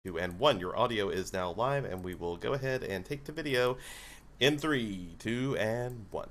2 and 1. Your audio is now live, and we will go ahead and take the video in 3, 2, and 1.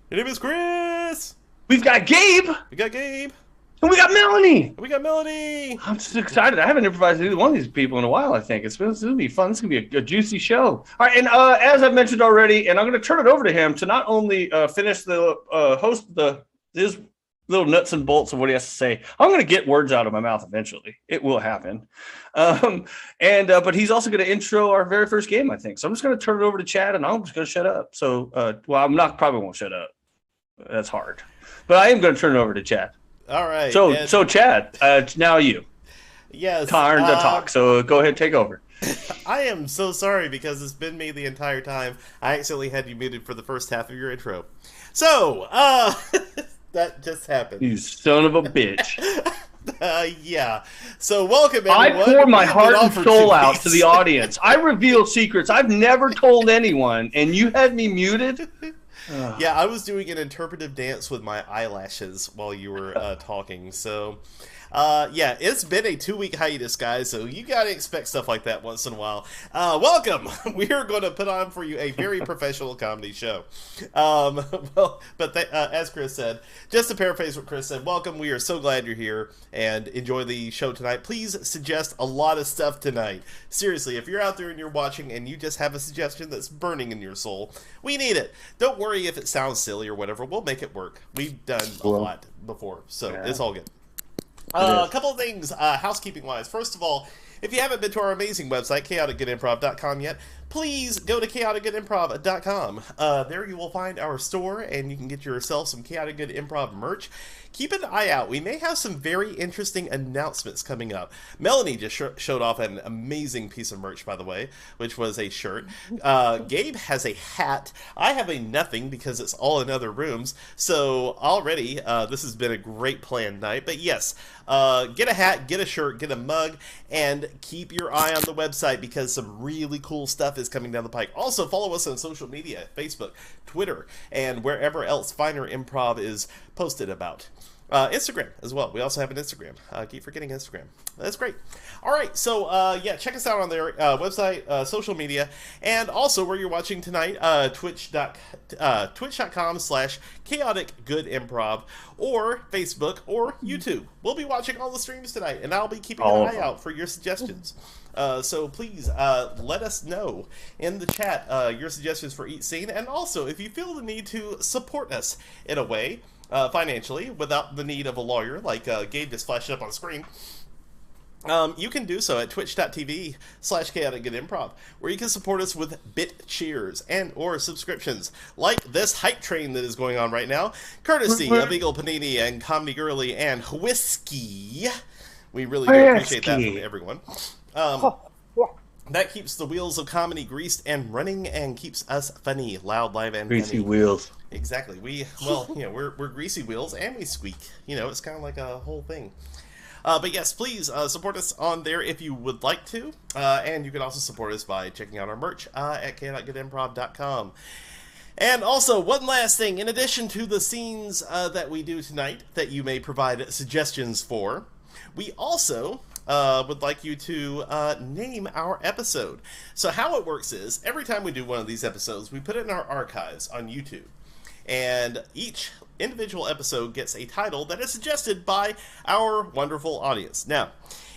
Your name is Chris! We've got Gabe! We got Gabe! And we got Melanie! And we got Melanie! I'm just excited. I haven't improvised with either one of these people in a while, I think. This is going to be fun. This is going to be a juicy show. All right, and as I've mentioned already, and I'm going to turn it over to him to not only finish the host his little nuts and bolts of what he has to say. I'm going to get words out of my mouth eventually. It will happen. But he's also going to intro our very first game, I think. So I'm just going to turn it over to Chad, and I'm just going to shut up. So, probably won't shut up. That's hard. But I am going to turn it over to Chad. All right. So Chad, now you. Yes. Turn to talk. So go ahead, take over. I am so sorry because it's been me the entire time. I accidentally had you muted for the first half of your intro. So, that just happened. You son of a bitch. Yeah. So welcome, everyone. I pour my heart and soul out to the audience. I reveal secrets I've never told anyone, and you had me muted? Yeah, I was doing an interpretive dance with my eyelashes while you were talking. So, yeah, it's been a 2-week hiatus, guys, so you gotta expect stuff like that once in a while. Welcome! We are going to put on for you a very professional comedy show. As Chris said, just to paraphrase what Chris said, welcome, we are so glad you're here, and enjoy the show tonight. Please suggest a lot of stuff tonight. Seriously, if you're out there and you're watching and you just have a suggestion that's burning in your soul, we need it. Don't worry if it sounds silly or whatever, we'll make it work. We've done a lot before, so it's all good. A couple of things, housekeeping-wise. First of all, if you haven't been to our amazing website, chaoticgoodimprov.com yet, please go to chaoticgoodimprov.com. There you will find our store, and you can get yourself some Chaotic Good Improv merch. Keep an eye out. We may have some very interesting announcements coming up. Melanie just showed off an amazing piece of merch, by the way, which was a shirt. Gabe has a hat. I have a nothing because it's all in other rooms. So already, this has been a great planned night. But yes, get a hat, get a shirt, get a mug, and keep your eye on the website because some really cool stuff is coming down the pike. Also, follow us on social media, Facebook, Twitter, and wherever else Finer Improv is posted about. Instagram as well. We also have an Instagram. Keep forgetting Instagram. That's great. All right, so yeah, check us out on their website, social media, and also where you're watching tonight, twitch.com/chaoticgoodimprov or Facebook or YouTube. We'll be watching all the streams tonight, and I'll be keeping an eye out for your suggestions. So please let us know in the chat your suggestions for each scene, and also if you feel the need to support us in a way, financially, without the need of a lawyer, like Gabe just flashed up on screen, you can do so at twitch.tv/chaoticgoodimprov, where you can support us with bit cheers and or subscriptions, like this hype train that is going on right now, courtesy of Eagle Panini and Comedy Girly and Whiskey. We really do appreciate that from everyone. That keeps the wheels of comedy greased and running and keeps us funny, loud, live, and Greasy funny. wheels. Exactly. We're greasy wheels and we squeak. You know, it's kind of like a whole thing. But yes, please support us on there if you would like to. And you can also support us by checking out our merch at chaoticgoodimprov.com. And also, one last thing. In addition to the scenes that we do tonight that you may provide suggestions for, We also would like you to name our episode. So how it works is, every time we do one of these episodes, we put it in our archives on YouTube. And each individual episode gets a title that is suggested by our wonderful audience. Now,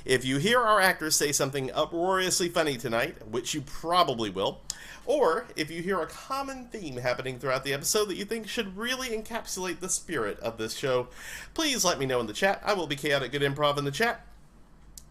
if you hear our actors say something uproariously funny tonight, which you probably will, or if you hear a common theme happening throughout the episode that you think should really encapsulate the spirit of this show, please let me know in the chat. I will be Chaotic Good Improv in the chat.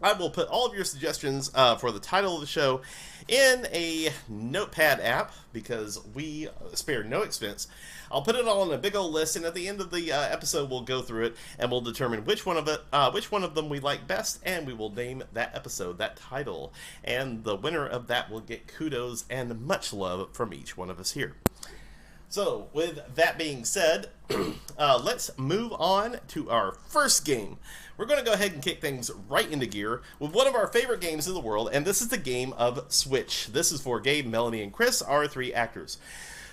I will put all of your suggestions for the title of the show in a notepad app, because we spare no expense. I'll put it all in a big old list, and at the end of the episode, we'll go through it, and we'll determine which one of them we like best, and we will name that episode, that title, and the winner of that will get kudos and much love from each one of us here. So, with that being said, let's move on to our first game. We're going to go ahead and kick things right into gear with one of our favorite games in the world, and this is the game of Switch. This is for Gabe, Melanie, and Chris, our 3 actors.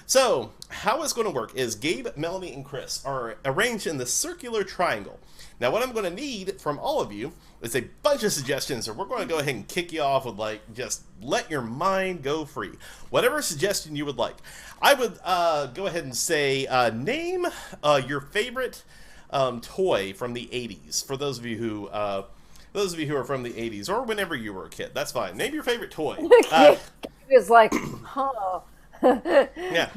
So, how it's going to work is Gabe, Melanie, and Chris are arranged in the circular triangle. Now, what I'm going to need from all of you is a bunch of suggestions, or we're going to go ahead and kick you off with, like, just let your mind go free. Whatever suggestion you would like. I would go ahead and say, name your favorite toy from the 80s. For those of you who are from the 80s, or whenever you were a kid, that's fine. Name your favorite toy. He was like, huh. Yeah.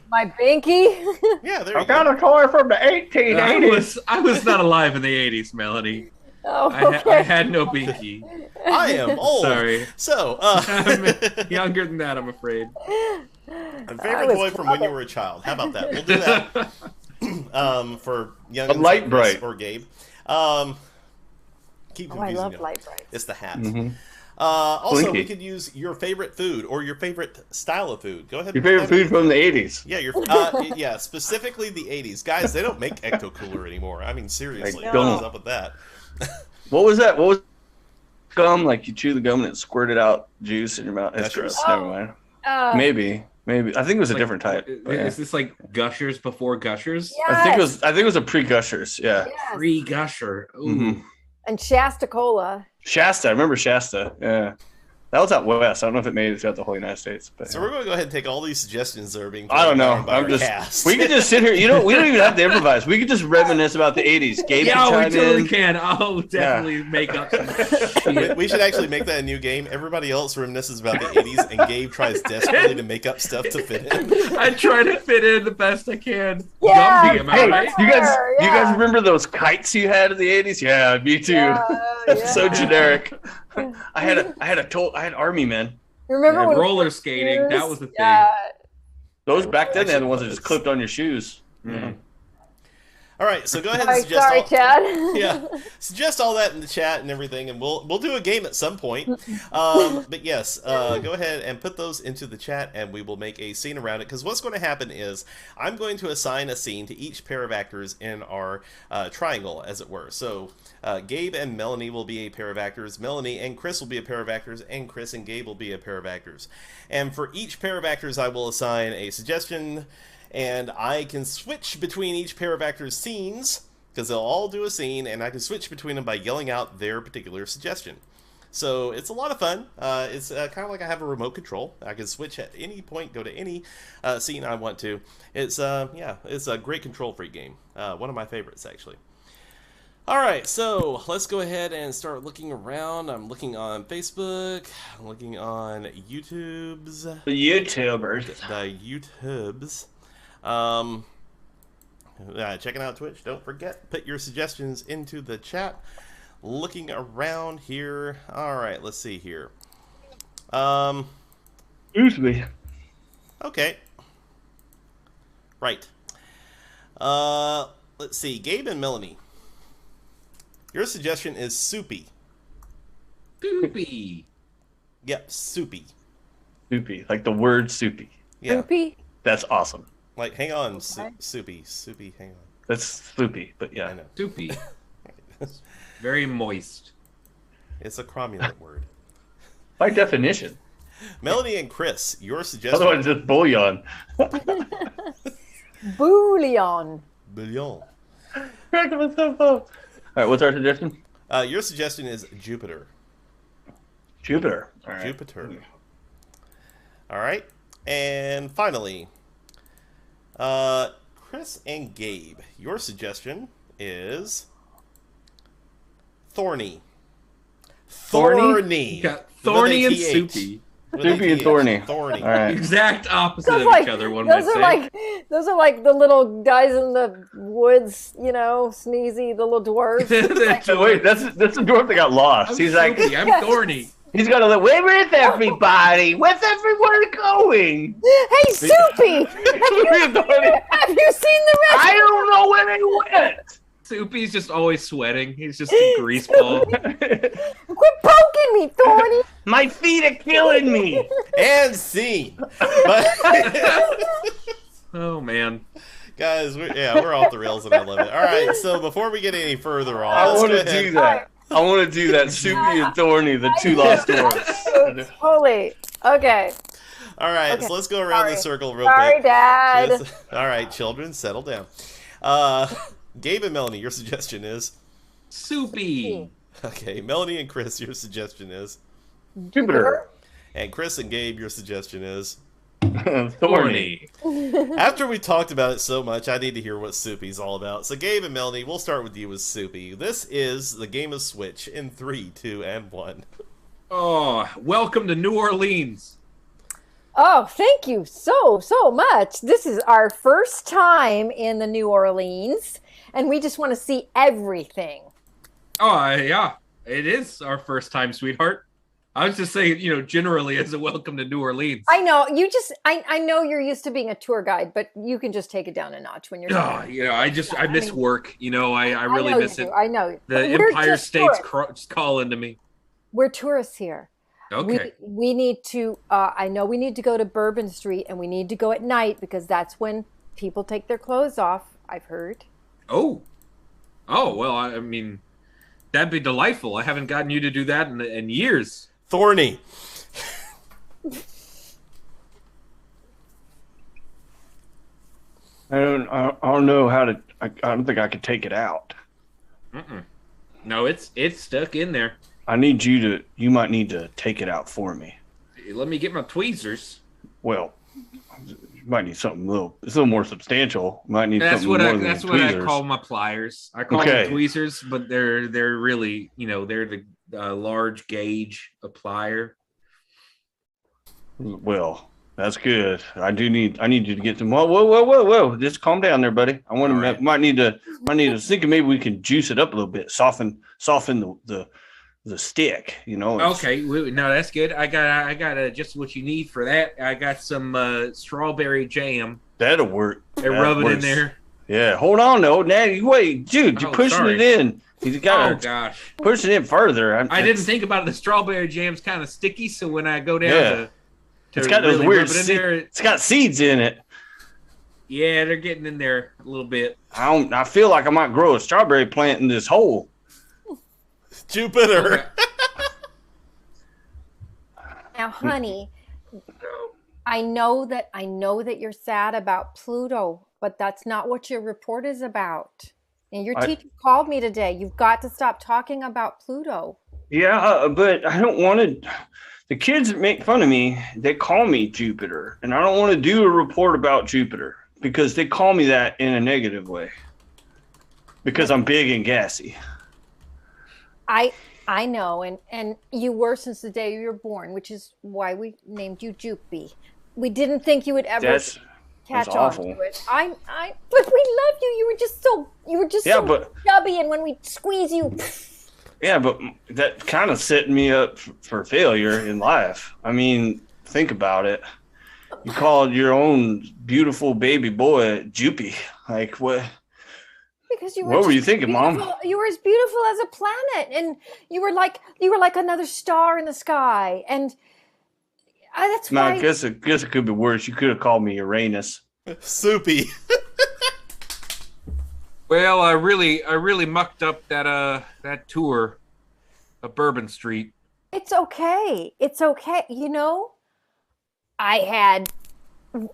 My binky? Yeah, there you I got a toy from the 1880s. I was not alive in the 80s, Melody. Oh, I had no binky. I am old. Sorry. So, I'm younger than that, I'm afraid. a favorite toy from when you were a child. How about that? We'll do that. For young A Light Bright. or Gabe. Keep confusing I love them. Light Bright. It's the hat. Mm-hmm. Also, Blinky. we could use your favorite food or your favorite style of food. Go ahead. Your and put favorite that food in. from the 80s. Yeah, yeah, specifically the 80s. Guys, they don't make Ecto Cooler anymore. I mean, seriously, They what is don't. up with that? What was that? What was gum? Like you chew the gum and it squirted out juice in your mouth. It's Gushers? gross. Never mind. Maybe. I think it was a different type. but yeah. Is this like Gushers before Gushers? Yes. I think it was a pre-Gushers. Yeah. Yes. Pre-Gusher. Ooh. Mhm. And Shasta Cola. Shasta. I remember Shasta. Yeah. That was out west. I don't know if it made it throughout the whole United States. But So we're going to go ahead and take all these suggestions that are being. I don't know. by I'm our just. cast. We could just sit here. You know, we don't even have to improvise. We could just reminisce about the 80s. Gabe Yeah, we can chime totally in. can. I'll definitely make up some shit. We should actually make that a new game. Everybody else reminisces about the 80s, and Gabe tries desperately to make up stuff to fit in. I try to fit in the best I can. Yeah, Gumby, am I Hey, right? you guys Yeah. remember those kites you had in the 80s? Yeah, me too. Yeah, So yeah. generic. I had army men. Remember when Roller skating, that was the thing. Yeah. Those back then they had the ones that just clipped on your shoes. Mm. All right, so go ahead and suggest Sorry, all, Chad. yeah, suggest all that in the chat and everything, and we'll do a game at some point. But yes, go ahead and put those into the chat, and we will make a scene around it. Because what's going to happen is I'm going to assign a scene to each pair of actors in our triangle, as it were. So Gabe and Melanie will be a pair of actors. Melanie and Chris will be a pair of actors, and Chris and Gabe will be a pair of actors. And for each pair of actors, I will assign a suggestion. And I can switch between each pair of actors' scenes, because they'll all do a scene, and I can switch between them by yelling out their particular suggestion. So it's a lot of fun. It's kind of like I have a remote control. I can switch at any point, go to any scene I want to. It's it's a great control freak game. One of my favorites, actually. All right, so let's go ahead and start looking around. I'm looking on Facebook. I'm looking on YouTube's. The YouTubers. The YouTubes. Checking out Twitch. Don't forget, put your suggestions into the chat. Looking around here. All right, let's see here. Excuse me. Okay. Right. Let's see. Gabe and Melanie. Your suggestion is soupy. Poopy. Yep, soupy. Soupy. Like the word soupy. Yeah. Poopy? That's awesome. Like, hang on, Okay. soupy, hang on. That's soupy, but I yeah. know. Soupy. Very moist. It's a cromulent word. By definition. Melanie and Chris, your suggestion. Otherwise, it's just bouillon. Bouillon. Bouillon. Cracking myself up. All right, what's our suggestion? Your suggestion is Jupiter. Jupiter. All right. Jupiter. All right. And finally, Chris and Gabe, your suggestion is Thorny. Thorny. Got Thorny and With a TH. Soupy. With Soupy a and TH. Thorny. Thorny. All right. Exact opposite Those of like- each other, one might Those say. are like the little guys in the woods, you know, sneezy, the little dwarves. So wait, that's the dwarf that got lost. I'm He's like, Soupy, I'm Thorny. he's got to like, where is everybody? Where's everyone going? Hey, Soupy! Soupy and Thorny. Have you seen the rest? I don't know where they went. Soupy's just always sweating. He's just a grease ball. Quit poking me, Thorny! My feet are killing me. And scene. But, Oh, man. guys, we're off the rails and I love it. All right, so before we get any further on, I let's want go to ahead. do that. I want to do that. Soupy and Thorny, the two lost dwarfs. Holy. Okay. All right, Okay, so let's go around the sorry. circle real Sorry, quick. Dad. All right, children, settle down. Gabe and Melanie, your suggestion is? Soupy. Okay, Melanie and Chris, your suggestion is? Jupiter. And Chris and Gabe, your suggestion is? Thorny. After we talked about it so much, I need to hear what Soupy's all about. So Gabe and Melanie, we'll start with you with Soupy. This is the game of Switch in 3, 2, and 1. Oh, welcome to New Orleans. Oh, thank you so much. This is our first time in the New Orleans, and we just want to see everything. Oh, yeah. It is our first time, sweetheart. I was just saying, generally as a welcome to New Orleans. I know I know you're used to being a tour guide, but you can just take it down a notch when you're Oh, I miss work. I really know miss you it. do. I know. The But we're Empire just State's tourists. calling to me. We're tourists here. Okay. We need to I know we need to go to Bourbon Street, and we need to go at night because that's when people take their clothes off, I've heard. Oh, well, I mean, that'd be delightful. I haven't gotten you to do that in years. Thorny. I don't know how to. I don't think I could take it out. Mm-mm. No, it's stuck in there. I need you to. You might need to take it out for me. Let me get my tweezers. Well, you might need something a little more substantial. Might need That's something what more I than that's what tweezers. I call my pliers. I call Okay. them tweezers, but they're really they're the large gauge plier. Well, that's good. I need you to get some. Whoa! Just calm down there, buddy. I want to. All right. Might need to think maybe we can juice it up a little bit, soften the stick. Okay, no, that's good. I got just what you need for that. I got some strawberry jam. That'll work. And That rub it in works. there. Yeah, hold on, though. Now, wait, dude, you're Oh, pushing sorry. it in. You Oh got to gosh, push it in further. I didn't think about it. The strawberry jam's kind of sticky, so when I go down Yeah. to It's got those really weird. rub it in there, It's got seeds in it. yeah, they're getting in there a little bit. I feel like I might grow a strawberry plant in this hole. Jupiter. Okay. Now, honey, I know that you're sad about Pluto, but that's not what your report is about. And your teacher called me today. You've got to stop talking about Pluto. Yeah, but I don't want to. The kids that make fun of me, they call me Jupiter, and I don't want to do a report about Jupiter because they call me that in a negative way. Because I'm big and gassy. I know, and you were since the day you were born, which is why we named you Jupy. We didn't think you would ever That's catch on awful. to it. But we love you. You were just Yeah, so but- chubby, and when we squeeze you, Yeah, but that kind of set me up for failure in life. I mean, think about it. You called your own beautiful baby boy Jupy. Like, what? because you were What were you just thinking, Mom? beautiful. You were as beautiful as a planet, and you were like another star in the sky, and that's No, why. I guess it could be worse. You could have called me Uranus. Soupy. Well, I really mucked up that tour of Bourbon Street. It's okay. It's okay. I had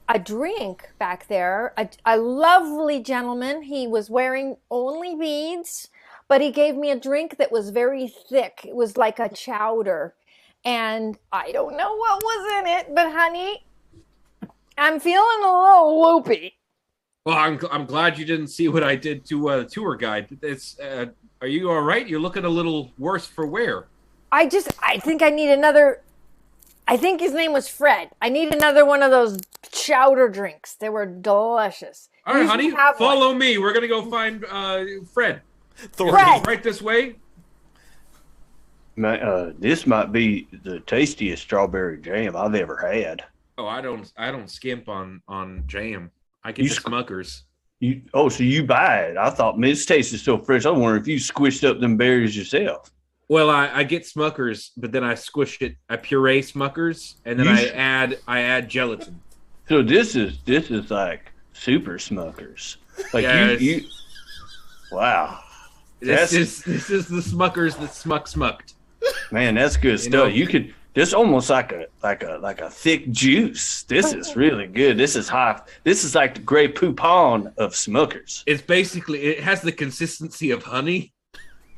a drink back there. A lovely gentleman. He was wearing only beads, but he gave me a drink that was very thick. It was like a chowder. And I don't know what was in it, but honey, I'm feeling a little loopy. Well, I'm glad you didn't see what I did to the tour guide. It's are you all right? You're looking a little worse for wear. I think I need another. I think his name was Fred. I need another one of those chowder drinks. They were delicious. All right, honey, follow me. We're gonna go find Fred. Fred, right this way. This might be the tastiest strawberry jam I've ever had. Oh, I don't skimp on jam. I get the Smuckers. So you buy it? I thought, man, this tastes so fresh. I wonder if you squished up them berries yourself. Well, I get Smuckers, but then I squish it. I puree Smuckers, and then I add gelatin. So this is like super Smuckers. Like you wow. This is the Smuckers that smucked. Man, that's good stuff. You could. This almost like a thick juice. This is really good. This is hot. This is like the Grey Poupon of Smuckers. It's basically, it has the consistency of honey.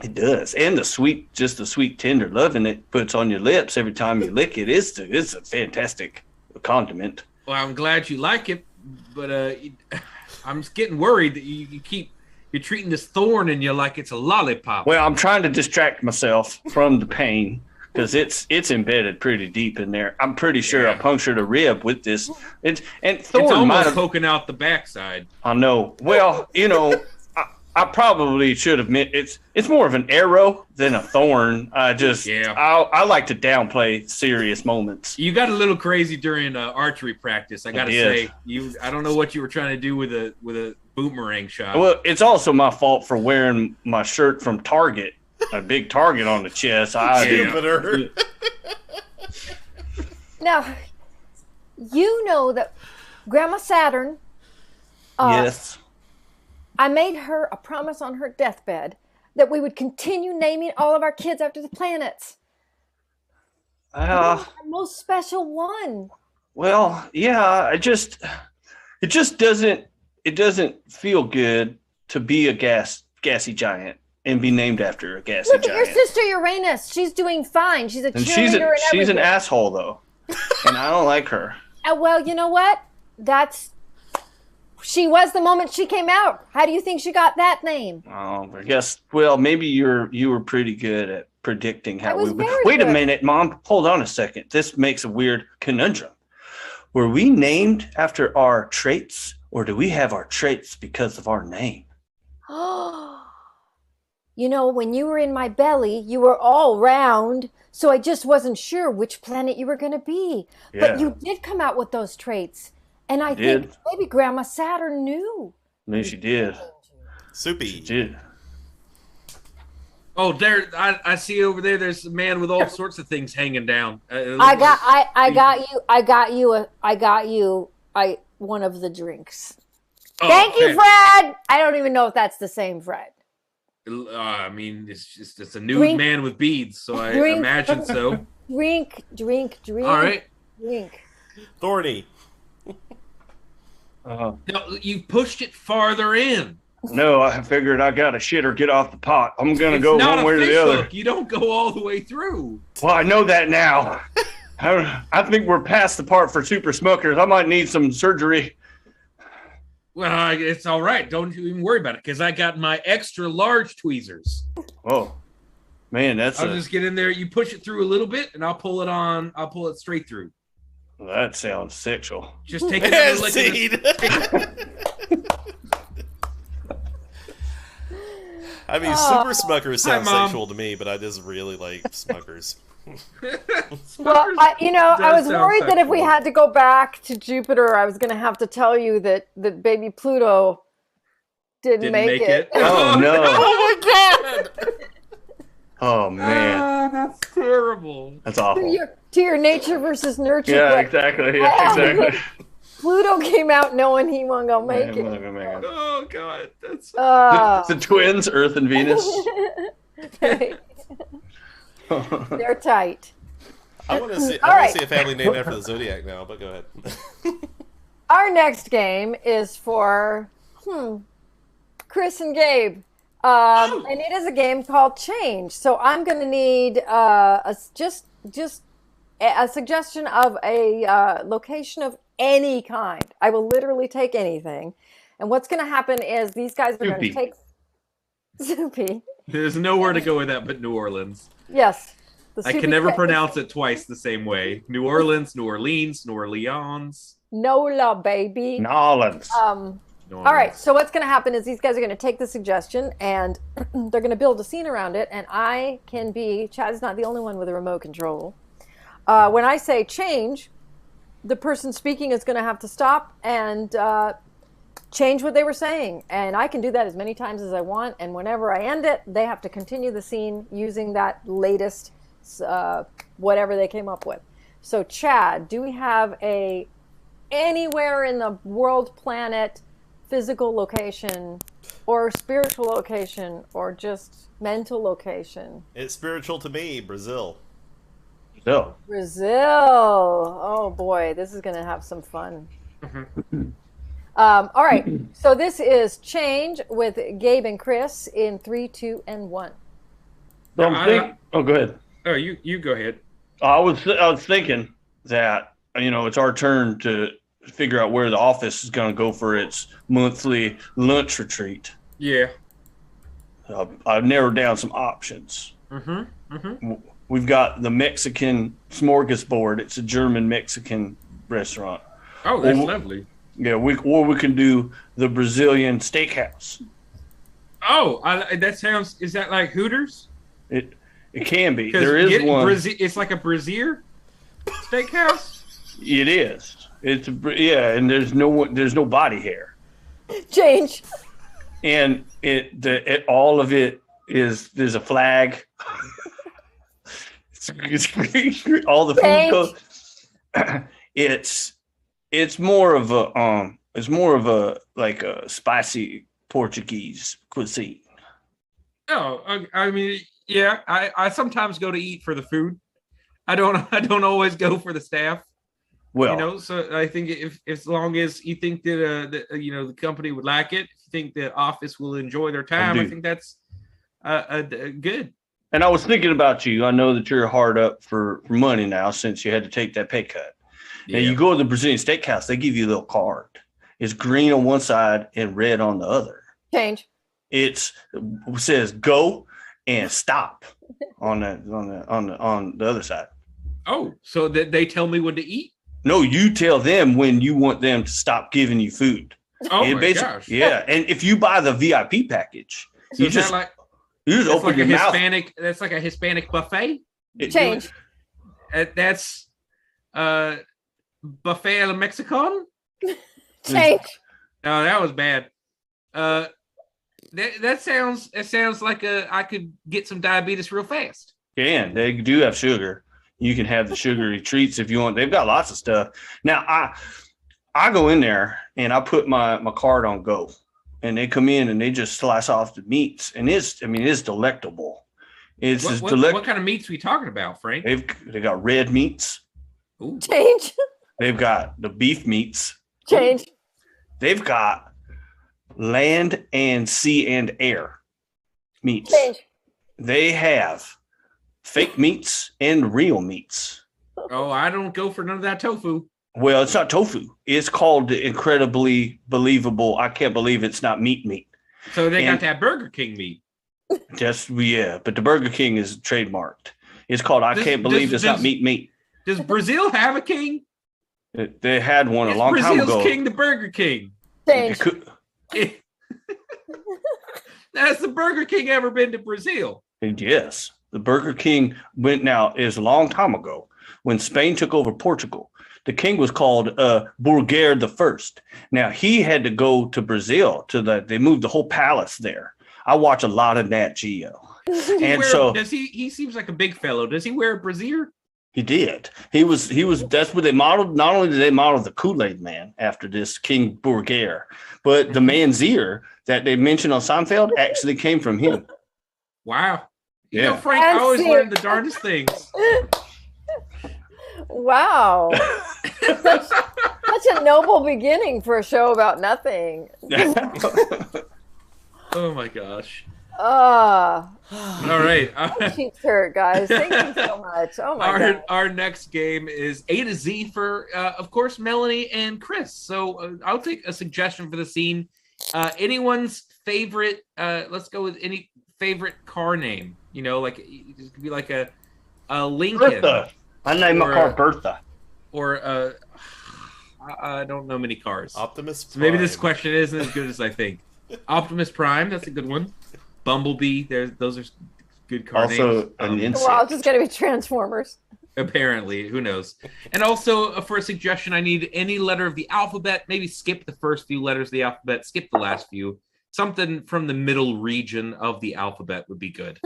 It does, and the sweet tender loving it puts on your lips every time you lick it. It's a fantastic condiment. Well, I'm glad you like it, but I'm getting worried that you're treating this thorn in you like it's a lollipop. Well, I'm trying to distract myself from the pain because it's embedded pretty deep in there. I'm pretty sure I punctured a rib with this. It's almost poking out the backside. I know. Well, I probably should have meant it's more of an arrow than a thorn. I like to downplay serious moments. You got a little crazy during archery practice. I gotta say, I don't know what you were trying to do with a boomerang shot. Well, it's also my fault for wearing my shirt from Target, a big Target on the chest. Jupiter. Now, you know that Grandma Saturn. Yes. I made her a promise on her deathbed that we would continue naming all of our kids after the planets. Our most special one. Well, yeah, it just doesn't feel good to be a gassy giant and be named after a gassy giant. Look at your sister Uranus. She's doing fine. She's a cheerleader. She's an asshole though, and I don't like her. Well, you know what? She was the moment she came out. How do you think she got that name? Oh, I guess. Well, maybe you were pretty good at predicting how we would. Wait a minute, Mom. Hold on a second. This makes a weird conundrum. Were we named after our traits, or do we have our traits because of our name? When you were in my belly, you were all round, so I just wasn't sure which planet you were going to be. Yeah. But you did come out with those traits. And I think maybe Grandma Saturn knew. Maybe she did. Soupy. She did. Oh, there! I see over there. There's a man with all sorts of things hanging down. I got you one of the drinks. Oh, Thank you, Fred. I don't even know if that's the same Fred. I mean, it's a nude man with beads, so I imagine so. Drink. All right. Drink. Thorny. No, you pushed it farther in. No, I figured I got to shit or get off the pot. I'm going to go one way or the other. You don't go all the way through. Well, I know that now. I think we're past the part for Super Smuckers. I might need some surgery. Well, it's all right. Don't you even worry about it, because I got my extra large tweezers. Oh, man, I'll just get in there. You push it through a little bit, and I'll pull it on. I'll pull it straight through. Well, that sounds sexual. Just take it. I mean, Super Smuckers sounds sexual to me, but I just really like Smuckers. Well, I was worried that if we had to go back to Jupiter, I was going to have to tell you that baby Pluto didn't make it. Oh, no. Oh, my God. Oh, man. That's terrible. That's awful. To your nature versus nurture. Yeah, exactly. Yeah, exactly. Pluto came out knowing he wasn't going to make it. Oh, God. That's the twins, Earth and Venus. They're tight. I want to see a family named after the Zodiac now, but go ahead. Our next game is for Chris and Gabe. And it is a game called Change. So I'm going to need just a suggestion of a location of any kind. I will literally take anything. And what's going to happen is these guys are going to take Soupy. There's nowhere to go with that but New Orleans. Yes. I can never pronounce it twice the same way. New Orleans, New Orleans, New Orleans. Nola, baby. Nolans. All right. So what's going to happen is these guys are going to take the suggestion and they're going to build a scene around it. And I can be, Chad's not the only one with a remote control. When I say change, the person speaking is going to have to stop and change what they were saying. And I can do that as many times as I want. And whenever I end it, they have to continue the scene using that latest whatever they came up with. So Chad, do we have a anywhere in the world, planet, physical location or spiritual location or just mental location? It's spiritual to me, Brazil. Brazil. Oh boy, this is going to have some fun. All right, so this is Change with Gabe and Chris in 3, 2, and 1. Go ahead. Oh, you go ahead. I was thinking that it's our turn to figure out where the office is going to go for its monthly lunch retreat. Yeah. I've narrowed down some options. We've got the Mexican smorgasbord. It's a German Mexican restaurant. Oh, that's lovely. Yeah, or we can do the Brazilian steakhouse. Oh, that sounds. Is that like Hooters? It can be. There is one. It's like a brazier steakhouse. It is. And there's no body hair. Change. And all of it is there's a flag. it's all the food goes. It's more of a like a spicy Portuguese cuisine. Oh, I mean, yeah. I sometimes go to eat for the food. I don't always go for the staff. Well, so I think if as long as you think that the company would like it, if you think the office will enjoy their time, I think that's good. And I was thinking about you. I know that you're hard up for money now since you had to take that pay cut. Yeah. And you go to the Brazilian steakhouse, they give you a little card. It's green on one side and red on the other. Change. It says go and stop on the other side. Oh, so that they tell me when to eat? No, you tell them when you want them to stop giving you food. Oh my gosh! Yeah, and if you buy the VIP package, so you just open like your mouth. That's like a Hispanic buffet. Change. That's buffet a la Mexican. Change. Oh, No, that was bad. That sounds like I could get some diabetes real fast. And they do have sugar. You can have the sugary treats if you want. They've got lots of stuff. Now I go in there and I put my card on go, and they come in and they just slice off the meats, and it's delectable. What kind of meats are we talking about, Frank? They got red meats. Ooh. Change. They've got the beef meats. Change. They've got land and sea and air meats. Change. They have fake meats and real meats. Oh, I don't go for none of that tofu. Well, it's not tofu. It's called incredibly believable. I can't believe it's not meat. So they got that Burger King meat. But the Burger King is trademarked. It's called can't believe it's not meat. Does Brazil have a king? They had one a long time ago. Brazil's king, the Burger King. Change. Has the Burger King ever been to Brazil? Yes. The Burger King is a long time ago when Spain took over Portugal. The king was called Burger the First. Now he had to go to Brazil they moved the whole palace there. I watch a lot of Nat Geo. Does he seems like a big fellow. Does he wear a brassiere? He did. He was that's what they modeled. Not only did they model the Kool-Aid Man after this King Burger, but the man's-ear that they mentioned on Seinfeld actually came from him. Wow. Yeah. Frank always learned the darndest things. Wow. Such a noble beginning for a show about nothing. Oh my gosh. Oh, All right. my cheeks hurt, guys. Thank you so much. Oh my god. Our next game is A to Z for, of course, Melanie and Chris. So I'll take a suggestion for the scene. Anyone's favorite? Let's go with any favorite car name. You know, like it could be like a Lincoln. Bertha. I named my car Bertha. Or I don't know many cars. Optimus Prime. So maybe this question isn't as good as I think. Optimus Prime, that's a good one. Bumblebee, those are good car names. Also, an insect. Well, it's just gonna be Transformers. Apparently, who knows? And also, for a suggestion, I need any letter of the alphabet. Maybe skip the first few letters of the alphabet, skip the last few. Something from the middle region of the alphabet would be good.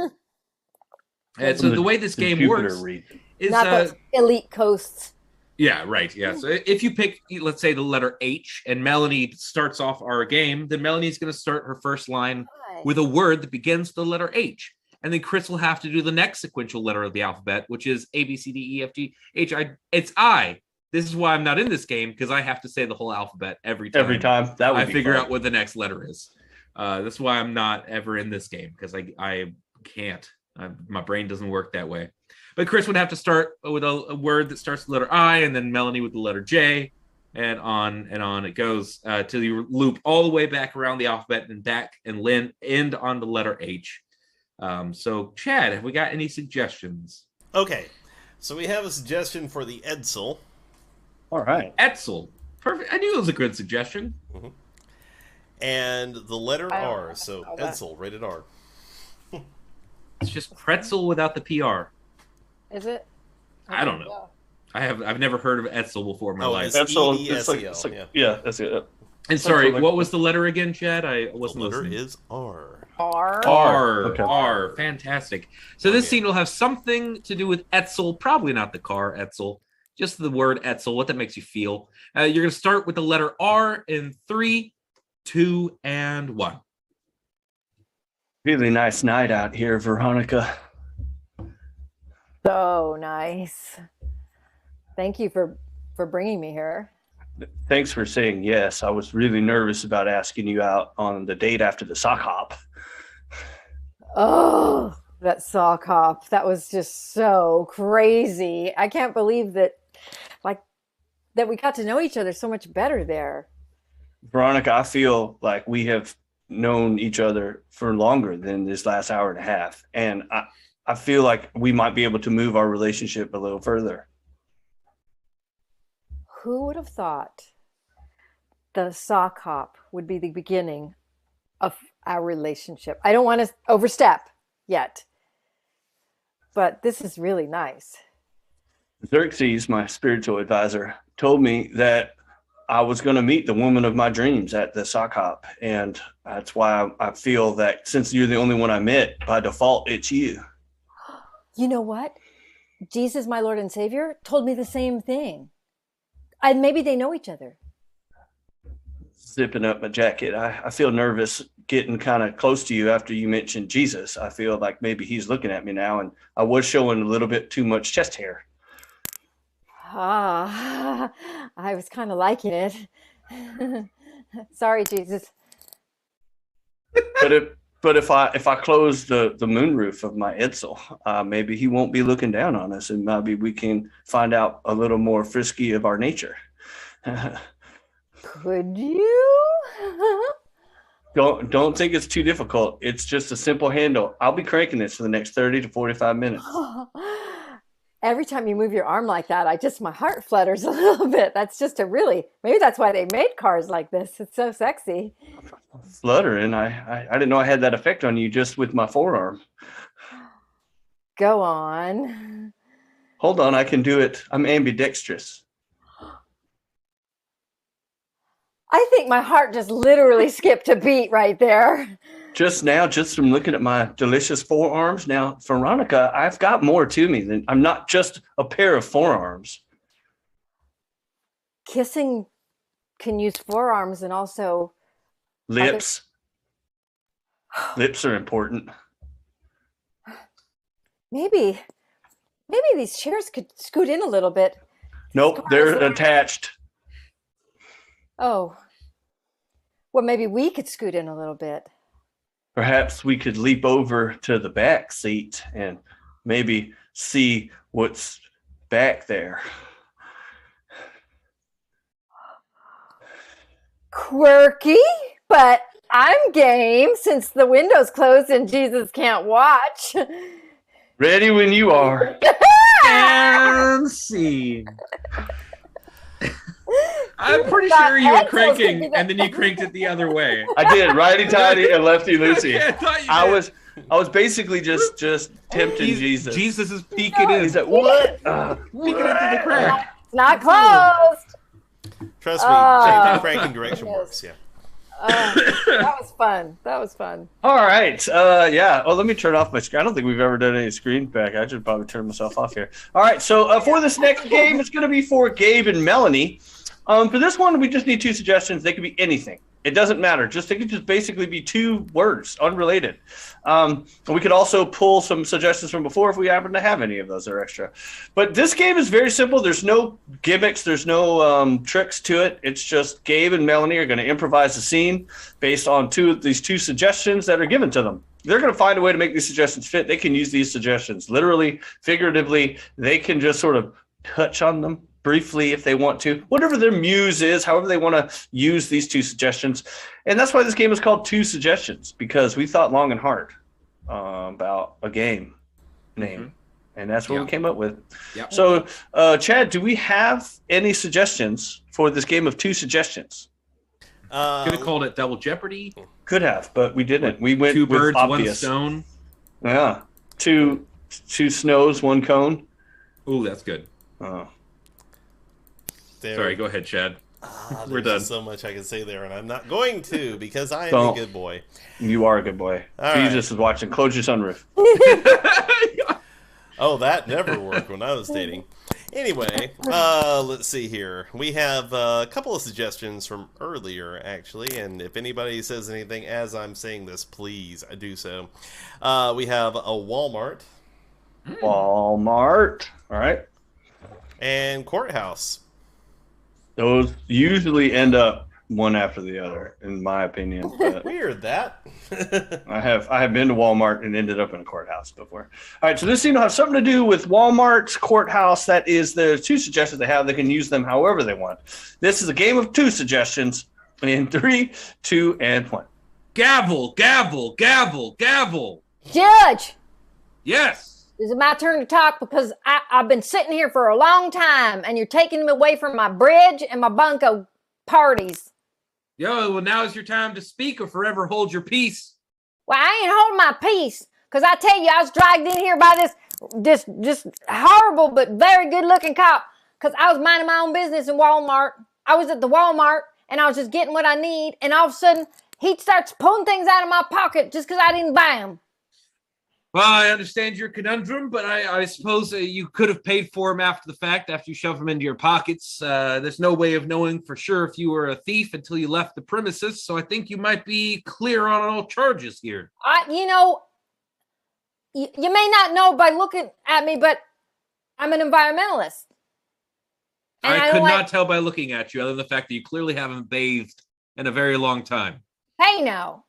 And so the way this game works is not those elite coasts. Yeah, right. Yeah. So if you pick, let's say, the letter H, and Melanie starts off our game, then Melanie's going to start her first line with a word that begins with the letter H. And then Chris will have to do the next sequential letter of the alphabet, which is A, B, C, D, E, F, G, H, I. It's I. This is why I'm not in this game, because I have to say the whole alphabet every time. Every time. That would I be figure fun. out what the next letter is. That's why I'm not ever in this game, because I can't. My brain doesn't work that way. But Chris would have to start with a word that starts with the letter I, and then Melanie with the letter J, and on it goes till you loop all the way back around the alphabet and back and end on the letter H. So, Chad, have we got any suggestions? Okay, so we have a suggestion for the Edsel. All right. Etzel. Perfect. I knew it was a good suggestion. Mm-hmm. And the letter R, so that. Edsel, rated R. It's just pretzel without the PR. Is it? I don't know. I've never heard of Etzel before in my life. It's Etzel, E-D-S-E-L, it's like, yeah. yeah, that's it. And sorry, like- what was the letter again, Chad? I wasn't The letter listening. is R. R. Okay. R. Fantastic. So this scene will have something to do with Etzel, probably not the car Etzel, just the word Etzel, what that makes you feel. You're going to start with the letter R in 3, 2, and 1. Really nice night out here, Veronica. So nice. Thank you for bringing me here. Thanks for saying yes. I was really nervous about asking you out on the date after the sock hop. Oh, that sock hop. That was just so crazy. I can't believe that we got to know each other so much better there. Veronica, I feel like we have known each other for longer than this last hour and a half. And I feel like we might be able to move our relationship a little further. Who would have thought the sock hop would be the beginning of our relationship? I don't want to overstep yet, but this is really nice. Xerxes, my spiritual advisor, told me that I was going to meet the woman of my dreams at the sock hop. And that's why I feel that since you're the only one I met, by default, it's you. You know what? Jesus, my Lord and Savior, told me the same thing. Maybe they know each other. Zipping up my jacket. I feel nervous getting kind of close to you after you mentioned Jesus. I feel like maybe he's looking at me now, and I was showing a little bit too much chest hair. I was kind of liking it. Sorry, Jesus. But if I close the moonroof of my Edsel, maybe he won't be looking down on us, and maybe we can find out a little more frisky of our nature. Could you? Don't think it's too difficult. It's just a simple handle. I'll be cranking this for the next 30 to 45 minutes. Every time you move your arm like that, my heart flutters a little bit. That's just maybe that's why they made cars like this. It's so sexy. Fluttering. I didn't know I had that effect on you just with my forearm. Go on. Hold on, I can do it. I'm ambidextrous. I think my heart just literally skipped a beat right there. Just now, just from looking at my delicious forearms. Now, Veronica, I've got more to me than I'm not just a pair of forearms. Kissing can use forearms and also lips. Lips are important. Maybe these chairs could scoot in a little bit. Nope, they're attached. Oh. Well, maybe we could scoot in a little bit. perhaps we could leap over to the back seat and maybe see what's back there. Quirky, but I'm game since the window's closed and Jesus can't watch. Ready when you are. And scene. I'm pretty sure you were cranking, and then you cranked it the other way. I did, righty-tighty and lefty-loosey. Yeah, I thought you I was basically just tempting Jesus. Jesus is peeking in. He's like, what? Peeking into the crack. It's not closed. Trust me, changing cranking direction works. Yeah. That was fun. That was fun. All right. Yeah. Oh, let me turn off my screen. I don't think we've ever done any screen back. I should probably turn myself off here. All right. So for this next game, it's going to be for Gabe and Melanie. For this one, we just need 2 suggestions. They could be anything. It doesn't matter. They could just basically be 2 words, unrelated. We could also pull some suggestions from before if we happen to have any of those that are extra. But this game is very simple. There's no gimmicks. There's no tricks to it. It's just Gabe and Melanie are going to improvise a scene based on these two suggestions that are given to them. They're going to find a way to make these suggestions fit. They can use these suggestions literally, figuratively. They can just sort of touch on them briefly if they want to, whatever their muse is, however they want to use these 2 suggestions. And that's why this game is called 2 Suggestions, because we thought long and hard about a game name. And that's what we came up with. Yep. So, Chad, do we have any suggestions for this game of 2 suggestions? Could have called it Double Jeopardy. Could have, but we didn't. We went 2 birds, obvious. 1 stone. Yeah. 2 snows, 1 cone. Ooh, that's good. Sorry, go ahead, Chad. We're done. So much I can say there, and I'm not going to because I am a good boy. You are a good boy. All Jesus is watching. Close your sunroof. Oh, that never worked when I was dating. Anyway, let's see here. We have a couple of suggestions from earlier, actually, and if anybody says anything as I'm saying this, please do so. We have a Walmart. Walmart. All right. And courthouse. Those usually end up one after the other, in my opinion. But weird that. I have been to Walmart and ended up in a courthouse before. All right, so this seems to have something to do with Walmart's courthouse. That is the 2 suggestions they have. They can use them however they want. This is a game of 2 suggestions in 3, 2, and 1. Gavel, gavel, gavel, gavel. Judge. Yes. Is it my turn to talk? Because I've been sitting here for a long time, and you're taking me away from my bridge and my bunco parties. Yo, well, now is your time to speak or forever hold your peace. Well, I ain't holding my peace, because I tell you, I was dragged in here by this just horrible but very good-looking cop, because I was minding my own business in Walmart. I was at the Walmart, and I was just getting what I need, and all of a sudden, he starts pulling things out of my pocket just because I didn't buy them. Well, I understand your conundrum, but I suppose you could have paid for them after the fact, after you shove them into your pockets. There's no way of knowing for sure if you were a thief until you left the premises, so I think you might be clear on all charges here. You may not know by looking at me, but I'm an environmentalist. I could not tell by looking at you, other than the fact that you clearly haven't bathed in a very long time. Hey, no.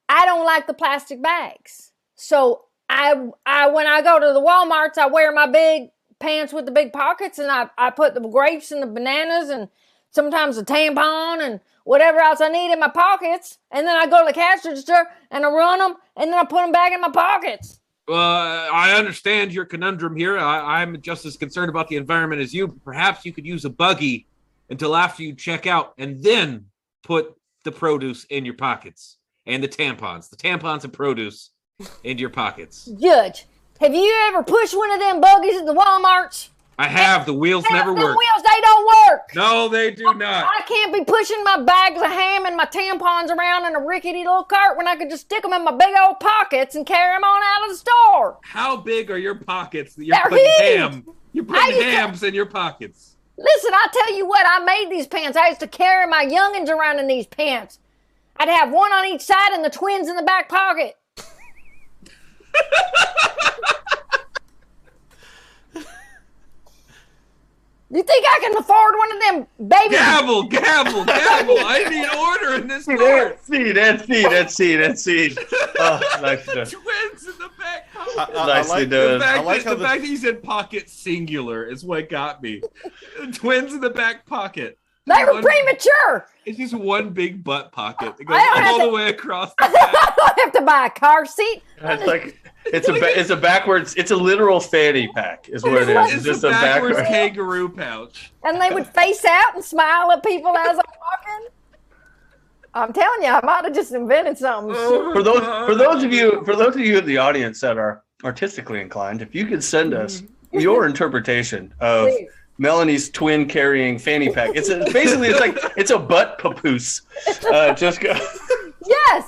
I don't like the plastic bags. So I when I go to the Walmarts, I wear my big pants with the big pockets, and I put the grapes and the bananas and sometimes a tampon and whatever else I need in my pockets. And then I go to the cash register and I run them, and then I put them back in my pockets. I understand your conundrum here. I'm just as concerned about the environment as you. Perhaps you could use a buggy until after you check out and then put the produce in your pockets. And the tampons and produce into your pockets. Judge, have you ever pushed one of them buggies at the Walmarts? I have. The wheels never work. The wheels, they don't work. No, they do not. I can't be pushing my bags of ham and my tampons around in a rickety little cart when I could just stick them in my big old pockets and carry them on out of the store. How big are your pockets that you're putting ham? You're putting hams in your pockets. Listen, I'll tell you what, I made these pants. I used to carry my youngins around in these pants. I'd have one on each side and the twins in the back pocket. You think I can afford one of them babies? Gavel. I need order in this store. That's seed. Oh, nice. Twins in the back pocket. Nicely done. The fact that you said pocket singular is what got me. Twins in the back pocket. They were premature. It's just one big butt pocket that goes I don't all have the way across the I back. don't have to buy a car seat. It's like it's a backwards. It's a literal fanny pack, is what it is. It's Just a backwards kangaroo pouch. And they would face out and smile at people as I'm walking. I'm telling you, I might have just invented something. For those of you in the audience that are artistically inclined, if you could send us your interpretation of Please. Melanie's twin carrying fanny pack, it's a butt papoose. Just go. Yes,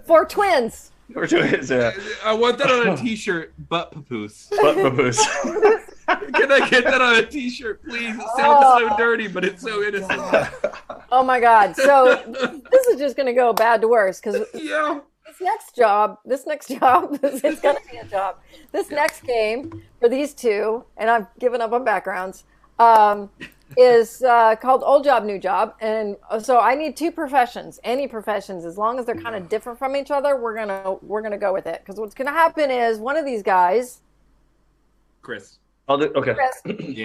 for twins. Or twins, I want that on a t-shirt, butt papoose. butt papoose. Can I get that on a t-shirt, please? It sounds so dirty, but it's so innocent. Oh my God! So this is just going to go bad to worse because Yeah. this next job, it's going to be a job. This next game for these two, and I've given up on backgrounds, is called Old Job, New Job. And so I need two professions, any professions, as long as they're kind of different from each other, we're gonna go with it. Because what's gonna happen is one of these guys, Chris. Okay.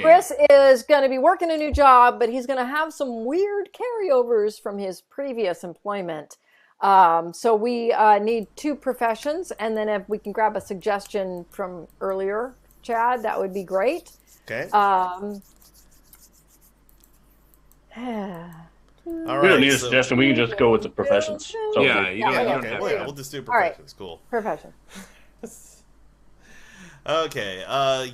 Chris is going to be working a new job, but he's going to have some weird carryovers from his previous employment. So we need two professions, and then if we can grab a suggestion from earlier, Chad, that would be great. Okay. All All We don't need a so- suggestion. We can just go with the professions. So Yeah, you don't Okay, have well, to. yeah, we'll just do All right. professions. Cool. Profession. Okay.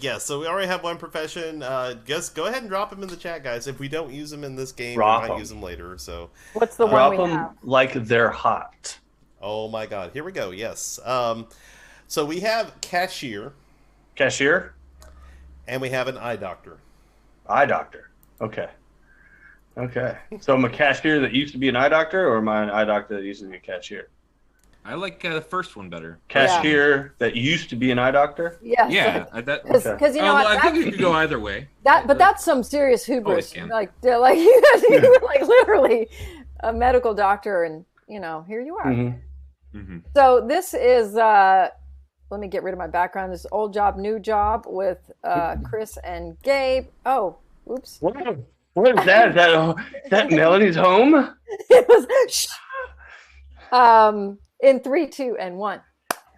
Yeah. So we already have one profession. Just go ahead and drop them in the chat, guys. If we don't use them in this game, Drop we might 'em. use them later. So, What's the one drop we them have? like they're hot. oh my God, here we go. Yes. So we have cashier, Cashier, and we have an eye doctor. eye doctor. Okay. So I'm a cashier that used to be an eye doctor, or am I an eye doctor that used to be a cashier? I like the first one better. Cashier that used to be an eye doctor. Yes. Yeah, Because Okay. you know what, I think it could go either way. but that's some serious hubris. can. Like you were like literally a medical doctor, and here you are. Mm-hmm. So this is let me get rid of my background. This is Old Job, New Job with Chris and Gabe. Oh, oops. What is that? Is that Melanie's home? It was in 3, 2, and 1.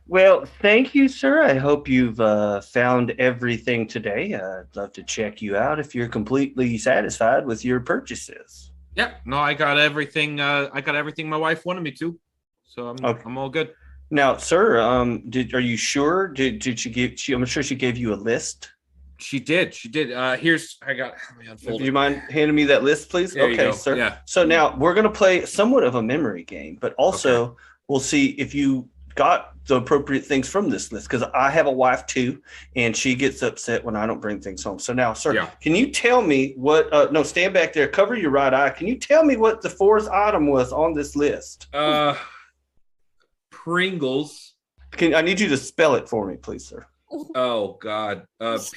Well, thank you, sir. I hope you've found everything today. I'd love to check you out if you're completely satisfied with your purchases. Yeah, no, I got everything. I got everything my wife wanted me to, so I'm all good. Now, sir, are you sure? Did she give? I'm sure she gave you a list. She did. Here's I got. Let me unfold Do it. you mind handing me that list, please? There you Okay, go. sir. Yeah. So now we're going to play somewhat of a memory game, but also we'll see if you got the appropriate things from this list, because I have a wife too, and she gets upset when I don't bring things home. So now, sir, can you tell me what? No, stand back there. Cover your right eye. Can you tell me what the fourth item was on this list? Pringles. I need you to spell it for me, please, sir. Oh God. Pringles.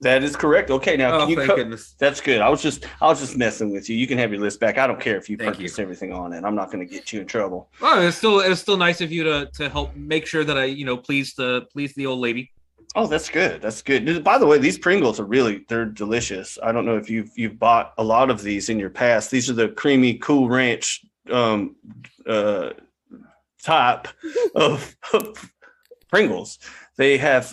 That is correct. Okay, now can you thank goodness. That's good. I was just messing with you. You can have your list back. I don't care if you Thank purchased everything on it. I'm not going to get you in trouble. Oh, it's still nice of you to help make sure that I please the old lady. Oh, that's good. That's good. By the way, these Pringles they're delicious. I don't know if you've bought a lot of these in your past. These are the creamy Cool Ranch type of Pringles. They have,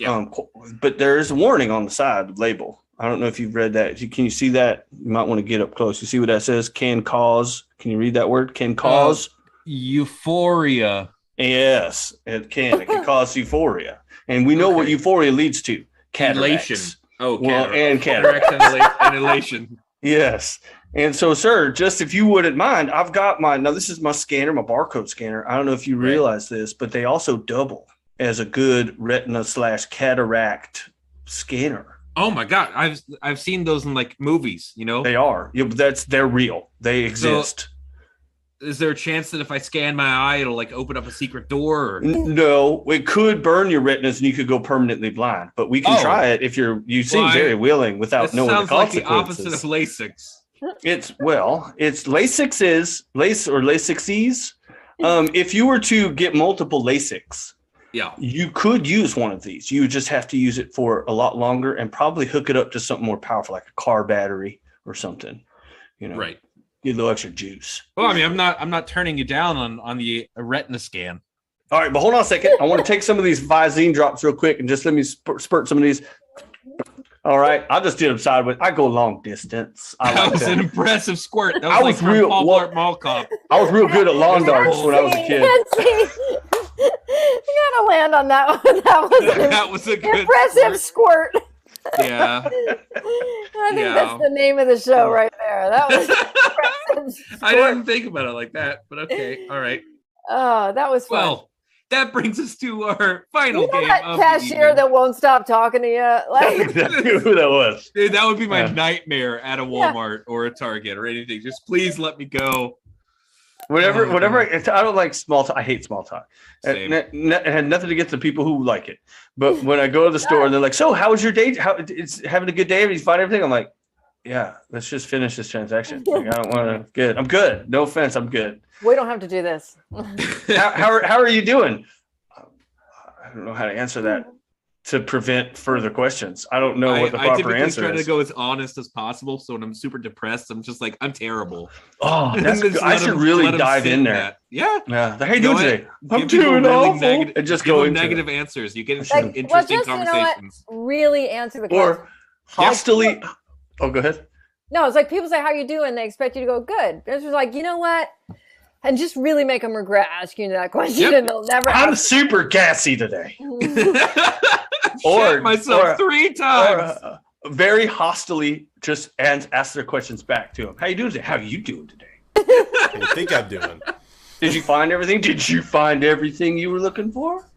but there is a warning on the side label. I don't know if you've read that. Can you see that? You might want to get up close. You see what that says? Can cause. Can you read that word? Can cause. Euphoria. Yes, it can. It can cause euphoria. And we know what euphoria leads to. Cataracts. Elation. Oh, well, and cataracts. And elation. Yes. And so, sir, just if you wouldn't mind, I've got this is my scanner, my barcode scanner. I don't know if you realize this, but they also double as a good retina/cataract scanner. Oh my God. I've seen those in like movies, They are. Yeah, but they're real. They exist. Is there a chance that if I scan my eye, it'll like open up a secret door? Or... No, it could burn your retinas and you could go permanently blind. But we can try it if you seem very willing without knowing the consequences. Sounds like the opposite of LASIX. It's LASIX is LASIXes. If you were to get multiple LASIX, you could use one of these. You just have to use it for a lot longer and probably hook it up to something more powerful, like a car battery or something. Right. Get a little extra juice. Well, I mean, I'm not turning you down on the retina scan. All right, but hold on a second. I want to take some of these Visine drops real quick and just let me spurt some of these. All right, I'll just do them sideways. I go long distance. That was an impressive squirt. That was like real Paul Blart Mall Cop. I was real good at lawn darts when I was a kid. You gotta land on that one. That was a good impressive squirt. Yeah. I think that's the name of the show right there. That was impressive. I didn't think about it like that, but okay. All right. Oh, that was fun. Well, that brings us to our final game. That cashier that won't stop talking to you. Like, exactly who that was. Dude, that would be my nightmare at a Walmart or a Target or anything. Just please let me go. Whatever. I don't like small talk. I hate small talk. It had nothing against the people who like it. But when I go to the store and they're like, "So, how was your day? How it's having a good day? Have you find everything?" I'm like, "Yeah, let's just finish this transaction. Like, I don't want to. Good. I'm good. No offense. I'm good. We don't have to do this." how are you doing? I don't know how to answer that to prevent further questions. I don't know what the proper answer is. I try to go as honest as possible. So when I'm super depressed, I'm just like, I'm terrible. Oh, that's good. I should really dive in there. Yeah. How you doing today? I'm doing awful. And just go negative answers. You get interesting conversations. Really answer the question. Or hostily. Oh, go ahead. No, it's like people say, "How you doing?" They expect you to go, "Good." It's just like, you know what? And just really make them regret asking you that question, and they'll never. I'm super gassy today. Or myself 3 times. Or, very hostily, just ask their questions back to them. How you doing today? How you doing today? How do you think I'm doing? Did you find everything? Did you find everything you were looking for?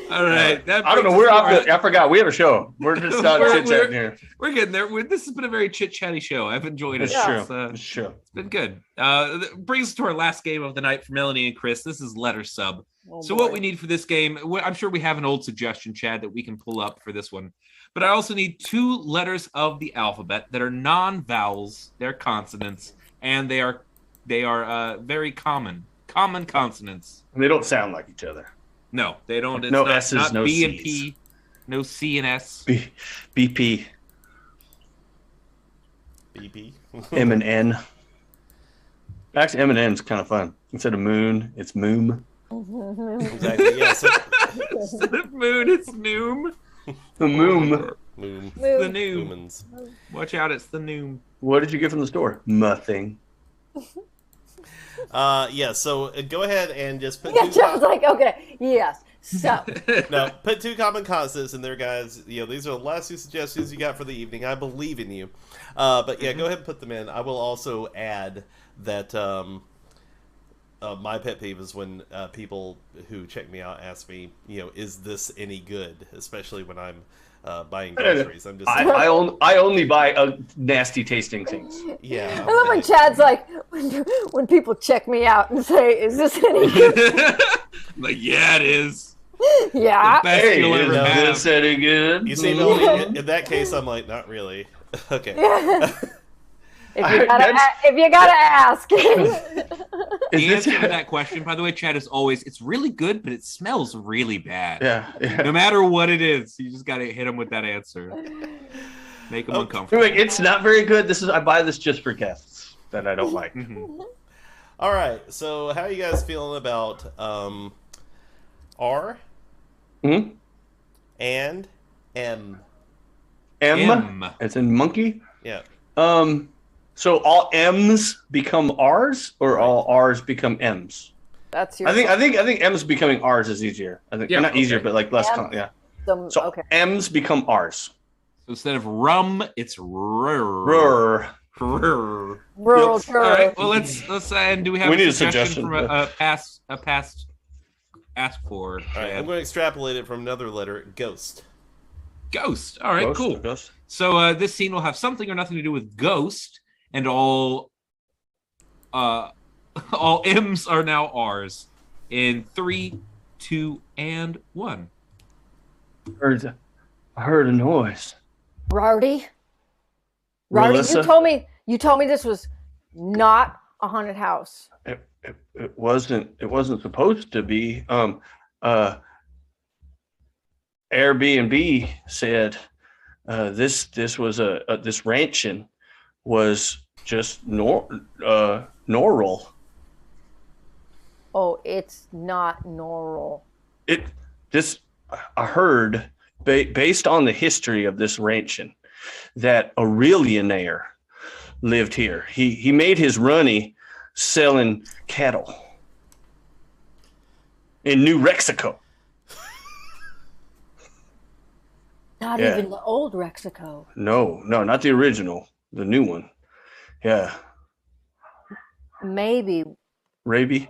All right. I don't know. I forgot. We have a show. We're just not chit-chatting here. We're getting there. This has been a very chit-chatty show. I've enjoyed it. It's true. It's been good. That brings us to our last game of the night for Melanie and Chris. This is Letter Sub. What we need for this game, I'm sure we have an old suggestion, Chad, that we can pull up for this one. But I also need 2 letters of the alphabet that are non-vowels. They're consonants, and they are very common consonants. And they don't sound like each other. No, they don't. It's no not, S's, not no B C's. and P, no C and S. BP. BP. M and N. Actually, M and N is kind of fun. Instead of moon, it's moom. Exactly. Yeah. Instead of moon, it's noom. The moom. Moom. The noom. Lumens. Watch out, it's the noom. What did you get from the store? Nothing. So go ahead and just put. Yeah, John's like, okay, yes. So no, put 2 common consonants in there, guys. These are the last 2 suggestions you got for the evening. I believe in you. But yeah, go ahead and put them in. I will also add that my pet peeve is when people who check me out ask me, is this any good? Especially when I'm buying groceries. I'm just. I only buy nasty tasting things. Yeah. I love when Chad's like, when people check me out and say, "Is this any good?" Like, yeah, it is. Yeah. The best you'll ever have. Is this any good? You see, Melanie, in that case, I'm like, not really. Okay. If you gotta ask. The answer to that question, by the way, Chad, is always, it's really good, but it smells really bad. Yeah. No matter what it is, you just got to hit them with that answer. Make them uncomfortable. It's not very good. I buy this just for guests that I don't like. Mm-hmm. All right. So how are you guys feeling about R Mm-hmm. and M? M. It's in monkey? Yeah. So all M's become R's, or all R's become M's? That's your. I think M's becoming R's is easier. I think not easier, but like less. So M's become R's. So instead of rum, it's rrr. Rrr. Rural. Yep. All right. Well, let's and do we have need a suggestion from yeah. a past ask for? All right. I'm going to extrapolate it from another letter. Ghost. Ghost. All right. Cool. Ghost. So this scene will have something or nothing to do with ghost. And all all M's are now R's. In 3, 2, and 1. I heard a noise. Rowdy, Melissa? you told me this was not a haunted house. It wasn't supposed to be. Airbnb said this was this ranching was just normal. Oh, it's not normal. I heard based on the history of this ranching that Aurelianaire lived here. He made his money selling cattle in New Mexico. Not even the old Mexico. No, not the original, the new one. Yeah. Maybe. Raby?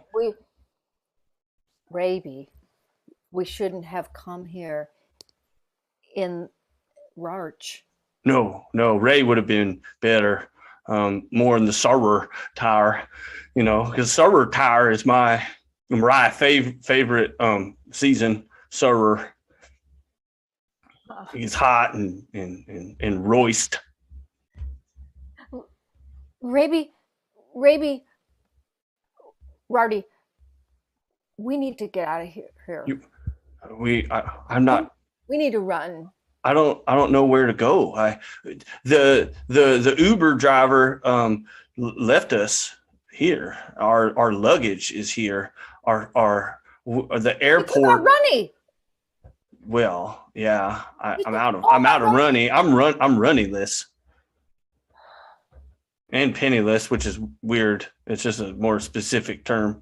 We shouldn't have come here in Rarch. No, Ray would have been better. More in the Soror Tower, because Soror Tower is my Mariah favorite season. Soror. He's hot and roist. Rowdy, we need to get out of here. I'm not. We need to run. I don't know where to go. The Uber driver left us here. Our luggage is here. The airport. Runny. Well, yeah. I'm out of running. I'm runnyless and penniless, which is weird. It's just a more specific term.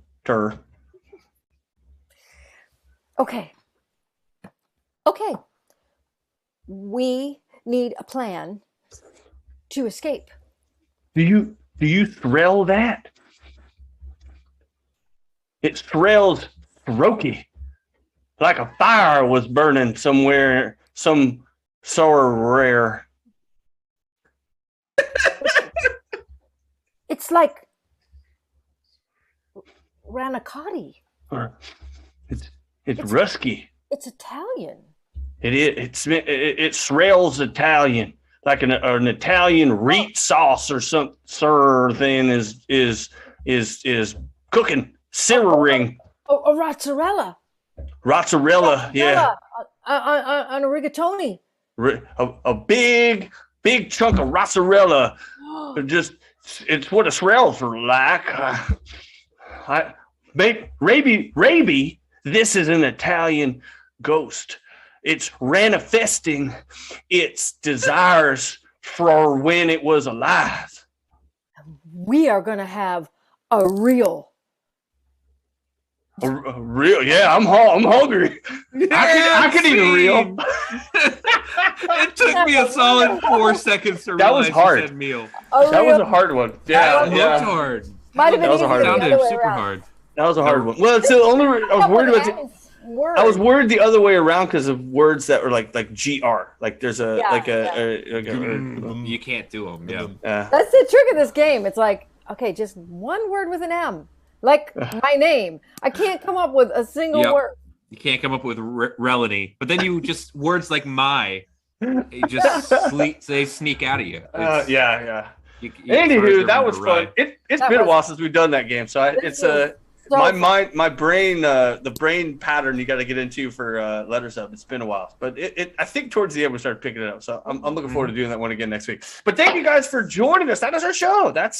Okay. We need a plan to escape. Do you smell that? It smells smoky, like a fire was burning somewhere, some rare. It's like Ranicotti. It's rusky. It's Italian. It smells Italian, like an Italian reet sauce or something is cooking, simmering. A mozzarella. Mozzarella, yeah. On a rigatoni. A big chunk of mozzarella. It's what it smells like. Raby, this is an Italian ghost. It's manifesting its desires for when it was alive. We are going to have a real. A real, yeah. I'm hungry. I can eat a real. It took me a solid 4 seconds to realize you said meal. That was a hard one. Yeah, it looked hard. Might have been that was a hard one. Sounded super hard. That was a hard one. Well, it's the only. I was worried the other way around because of words that were like gr. Like there's You can't do them. Yeah. That's the trick of this game. It's like, okay, just one word with an M, like my name. I can't come up with a single word. You can't come up with Relany, but then you just words like my, you just they sneak out of you. Yeah. Anywho, that was fun. It's been a while since we've done that game, so my brain, the brain pattern you got to get into for letters up. It's been a while, but I think towards the end we started picking it up. So I'm looking forward to doing that one again next week. But thank you guys for joining us. That is our show. That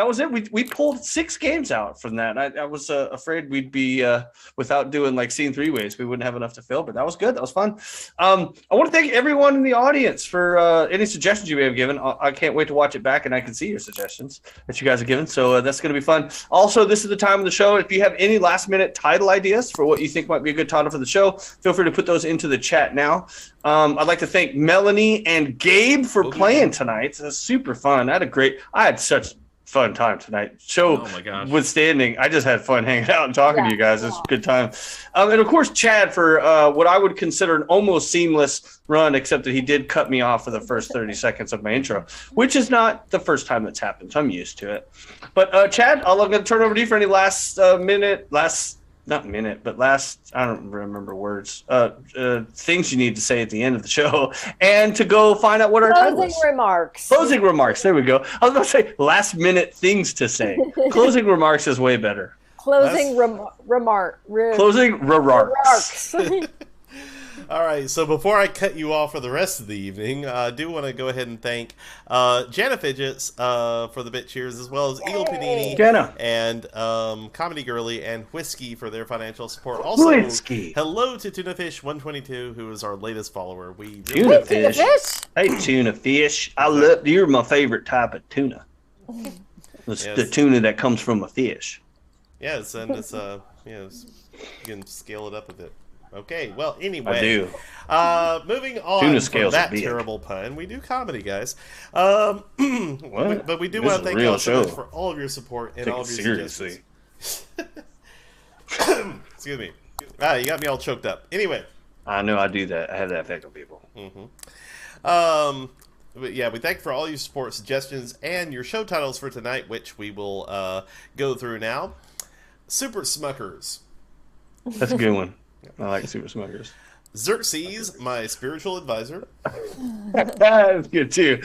was it. We pulled 6 games out from that. I was afraid we'd be without doing like scene 3 ways. We wouldn't have enough to fill, but that was good. That was fun. I want to thank everyone in the audience for any suggestions you may have given. I can't wait to watch it back and I can see your suggestions that you guys have given. So that's going to be fun. Also, this is the time of the show. If you have any last minute title ideas for what you think might be a good title for the show, feel free to put those into the chat now. I'd like to thank Melanie and Gabe for playing tonight. It was super fun. I had such fun time tonight. Show Oh my gosh. withstanding, I just had fun hanging out and talking to you guys. It's a good time. And of course, Chad for what I would consider an almost seamless run, except that he did cut me off for the first 30 seconds of my intro, which is not the first time that's happened. So I'm used to it. But Chad, I'm going to turn over to you for any last I don't remember words, things you need to say at the end of the show, and to go find out what our title is. Closing remarks. There we go. I was about to say last minute things to say. Closing remarks is way better. Closing remarks. All right, so before I cut you off for the rest of the evening, I do want to go ahead and thank Jana Fidgets for the bit cheers, as well as Eagle Panini, Jana, and Comedy Girly and Whiskey for their financial support. Also, Whiskey. Hello to Tuna Fish 122, who is our latest follower. We really Tuna Fish. Hey, Tuna Fish. You're my favorite type of tuna. It's the tuna that comes from a fish. Yes, and it's you can scale it up a bit. Okay, well, anyway. I do. Moving on Tuna from scales that are big. terrible pun, we do comedy, guys. But we do want to thank you all so much for all of your support and all of your seriously. suggestions. Excuse me. You got me all choked up. Anyway. I know I do that. I have that effect on people. But yeah, we thank you for all your support, suggestions, and your show titles for tonight, which we will go through now. Super Smuckers. That's a good one. I like Super Smuckers. Xerxes, my spiritual advisor. That's good too.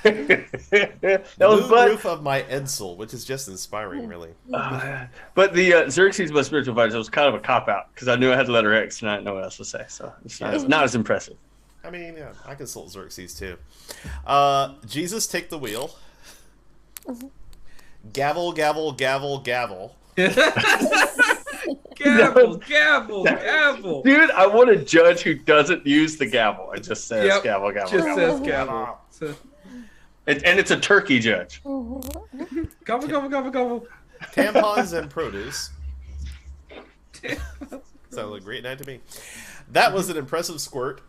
That was Roof of my Edsel, which is just inspiring, really. But the Xerxes, my spiritual advisor, was kind of a cop out because I knew I had the letter X and I didn't know what else to say, so it's not as impressive. I mean, yeah, I consult Xerxes too. Jesus, take the wheel. Gavel, gavel, gavel, gavel. Gavel, gavel, gavel. Dude, I want a judge who doesn't use the gavel. It just says gavel, gavel, just gavel. says gavel. And it's a turkey judge. Gobble, gobble, gobble, gobble. Tampons and produce. Sounds like a great night to me. That was an impressive squirt.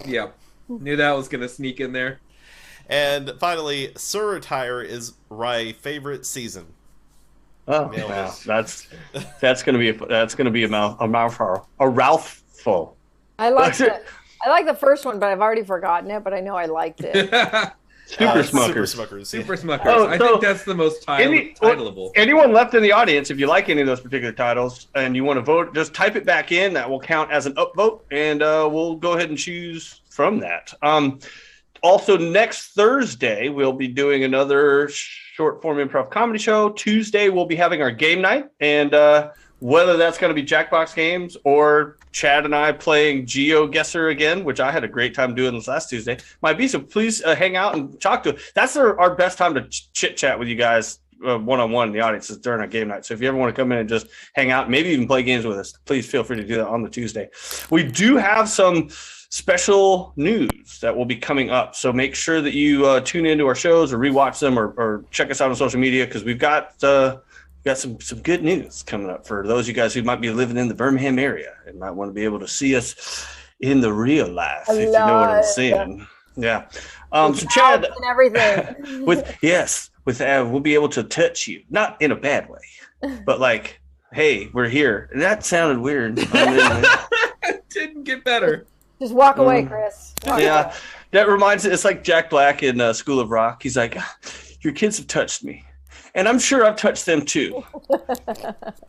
Yep. Knew that was going to sneak in there. And finally, Sir Retire is my favorite season. Oh, wow. That's gonna be a mouthful. A Ralphful. I like the first one, but I've already forgotten it. But I know I liked it. Super Smuckers. Super Smuckers. I think that's the most titleable. Anyone left in the audience, if you like any of those particular titles and you want to vote, just type it back in. That will count as an upvote, and we'll go ahead and choose from that. Also, next Thursday, we'll be doing another short form improv comedy show. Tuesday, we'll be having our game night. And whether that's going to be Jackbox games or Chad and I playing GeoGuessr again, which I had a great time doing this last Tuesday, might be. So please hang out and talk to us. That's our best time to chit-chat with you guys one-on-one in the audience is during our game night. So if you ever want to come in and just hang out, maybe even play games with us, please feel free to do that on the Tuesday. We do have some special news that will be coming up. So make sure that you tune into our shows or rewatch them or check us out on social media because we've got some good news coming up for those of you guys who might be living in the Birmingham area and might want to be able to see us in the real life, if you know what I'm saying. Yeah. So Chad, and everything. we'll be able to touch you, not in a bad way, but like, hey, we're here. And that sounded weird. It didn't get better. Just walk away, Chris. Walk away. That reminds me. It's like Jack Black in School of Rock. He's like, your kids have touched me, and I'm sure I've touched them too.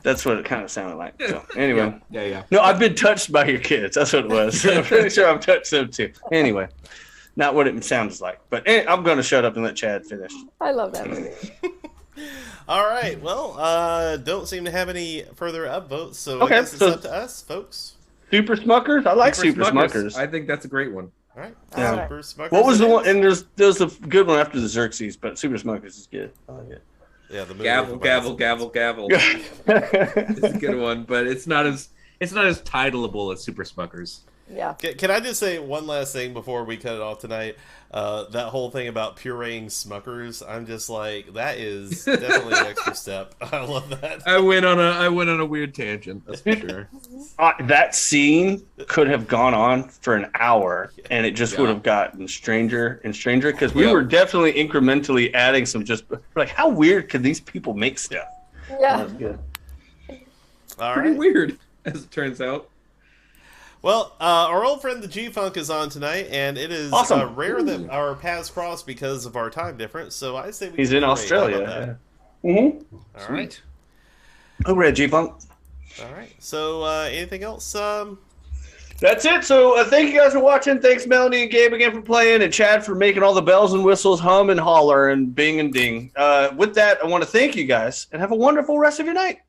That's what it kind of sounded like. So anyway, yeah. No, I've been touched by your kids. That's what it was. I'm pretty sure I've touched them too. Anyway, not what it sounds like. But I'm going to shut up and let Chad finish. I love that movie. All right. Well, don't seem to have any further upvotes, so I guess it's up to us, folks. Super Smuckers? I like Super Smuckers. I think that's a great one. All right. Yeah. Super Smuckers. What was the one? And there's a good one after the Xerxes, but Super Smuckers is good. I like it. Yeah, the movie gavel, gavel, gavel, gavel. It's a good one, but it's not as titleable as Super Smuckers. Yeah. Can I just say one last thing before we cut it off tonight? That whole thing about pureeing Smuckers, I'm just like, that is definitely an extra step. I love that. I went on a weird tangent. That's for sure. That scene could have gone on for an hour, and it just would have gotten stranger and stranger because we were definitely incrementally adding some. Just like, how weird could these people make stuff? Yeah. That was good. All Pretty right. weird, as it turns out. Well, our old friend the G-Funk is on tonight, and it is Awesome. rare that our paths cross because of our time difference. So I say He's in Australia. All Sweet. right. Oh, Red G-Funk. All right. So anything else? That's it. So thank you guys for watching. Thanks, Melanie and Gabe again for playing, and Chad for making all the bells and whistles hum and holler and bing and ding. With that, I want to thank you guys, and have a wonderful rest of your night.